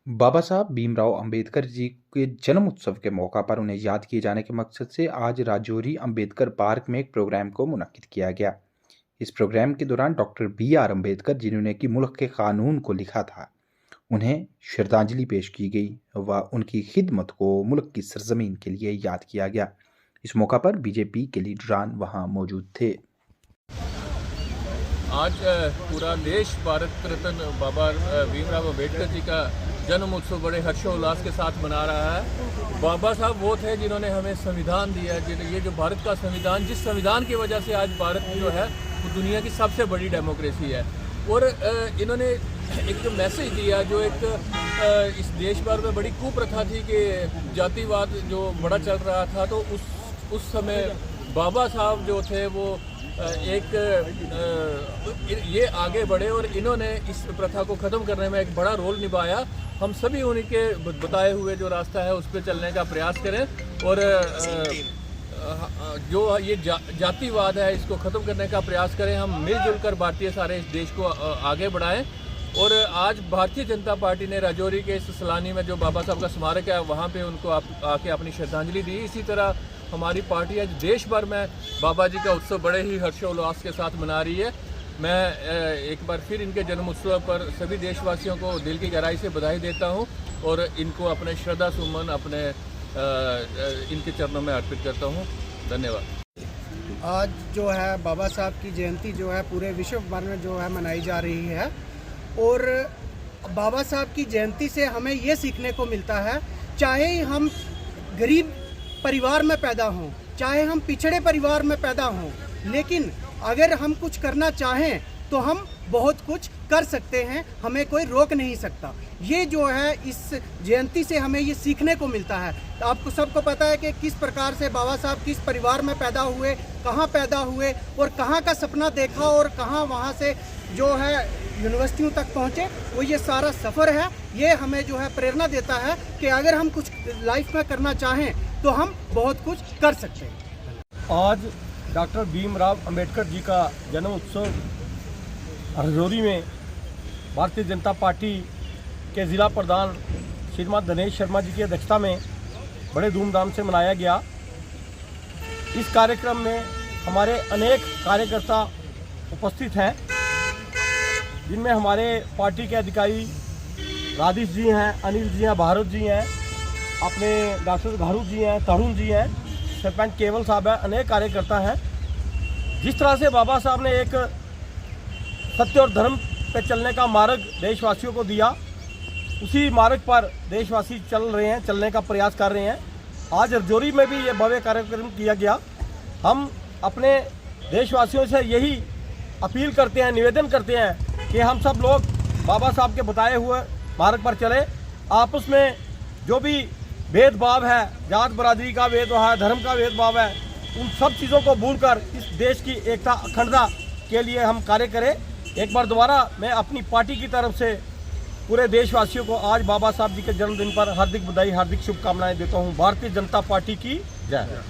बाबा साहब भीमराव अंबेडकर जी के जन्म उत्सव के मौका पर उन्हें याद किए जाने के मकसद से आज राजौरी अंबेडकर पार्क में एक प्रोग्राम को मुनक्किद किया गया। इस प्रोग्राम के दौरान डॉक्टर बी.आर. अंबेडकर जिन्होंने कि मुल्क के कानून को लिखा था, उन्हें श्रद्धांजलि पेश की गई व उनकी खिदमत को मुल्क की सरजमीन के लिए याद किया गया। इस मौका पर बीजेपी के लीडरान वहां मौजूद थे। आज पूरा देश भारत रत्न बाबा भीमराव अंबेडकर जी का जन्म उत्सव बड़े हर्षोल्लास के साथ मना रहा है। बाबा साहब वो थे जिन्होंने हमें संविधान दिया। ये जो भारत का संविधान, जिस संविधान की वजह से आज भारत जो है वो दुनिया की सबसे बड़ी डेमोक्रेसी है। और इन्होंने एक जो मैसेज दिया, जो एक इस देश भर में बड़ी कुप्रथा थी कि जातिवाद जो बड़ा चल रहा था, तो उस समय बाबा साहब जो थे वो ये आगे बढ़े और इन्होंने इस प्रथा को ख़त्म करने में एक बड़ा रोल निभाया। हम सभी उनके बताए हुए जो रास्ता है उस पर चलने का प्रयास करें और जो ये जातिवाद है इसको ख़त्म करने का प्रयास करें। हम मिलजुल कर भारतीय सारे इस देश को आगे बढ़ाएं। और आज भारतीय जनता पार्टी ने राजौरी के इस सलानी में जो बाबा साहब का स्मारक है वहाँ पे उनको आके अपनी श्रद्धांजलि दी। इसी तरह हमारी पार्टी आज देश भर में बाबा जी का उत्सव बड़े ही हर्षोल्लास के साथ मना रही है। मैं एक बार फिर इनके जन्म उत्सव पर सभी देशवासियों को दिल की गहराई से बधाई देता हूं और इनको अपने श्रद्धा सुमन अपने इनके चरणों में अर्पित करता हूं। धन्यवाद। आज जो है बाबा साहब की जयंती जो है पूरे विश्व भर में जो है मनाई जा रही है और बाबा साहब की जयंती से हमें ये सीखने को मिलता है, चाहे हम गरीब परिवार में पैदा हों, चाहे हम पिछड़े परिवार में पैदा हों, लेकिन अगर हम कुछ करना चाहें तो हम बहुत कुछ कर सकते हैं, हमें कोई रोक नहीं सकता। ये जो है इस जयंती से हमें ये सीखने को मिलता है। तो आपको सबको पता है कि किस प्रकार से बाबा साहब किस परिवार में पैदा हुए, कहाँ पैदा हुए और कहाँ का सपना देखा और कहाँ वहाँ से जो है यूनिवर्सिटियों तक पहुँचे। वो ये सारा सफ़र है, ये हमें जो है प्रेरणा देता है कि अगर हम कुछ लाइफ में करना चाहें तो हम बहुत कुछ कर सकते हैं। आज डॉक्टर भीमराव अंबेडकर जी का जन्म उत्सव राजौरी में भारतीय जनता पार्टी के ज़िला प्रधान श्रीमान दिनेश शर्मा जी की अध्यक्षता में बड़े धूमधाम से मनाया गया। इस कार्यक्रम में हमारे अनेक कार्यकर्ता उपस्थित हैं, जिनमें हमारे पार्टी के अधिकारी राधेश जी हैं, अनिल जी हैं, भारत जी हैं, अपने डॉक्टर घारू जी हैं, तरुण जी हैं, सरपंच केवल साहब है, अनेक कार्यकर्ता हैं। जिस तरह से बाबा साहब ने एक सत्य और धर्म पे चलने का मार्ग देशवासियों को दिया, उसी मार्ग पर देशवासी चल रहे हैं, चलने का प्रयास कर रहे हैं। आज राजौरी में भी ये भव्य कार्यक्रम किया गया। हम अपने देशवासियों से यही अपील करते हैं, निवेदन करते हैं कि हम सब लोग बाबा साहब के बताए हुए मार्ग पर चले। आपस में जो भी भेदभाव है, जात बरादरी का भेदभाव है, धर्म का भेदभाव है, उन सब चीज़ों को भूलकर इस देश की एकता अखंडता के लिए हम कार्य करें। एक बार दोबारा मैं अपनी पार्टी की तरफ से पूरे देशवासियों को आज बाबा साहब जी के जन्मदिन पर हार्दिक बधाई, हार्दिक शुभकामनाएं देता हूं। भारतीय जनता पार्टी की जय।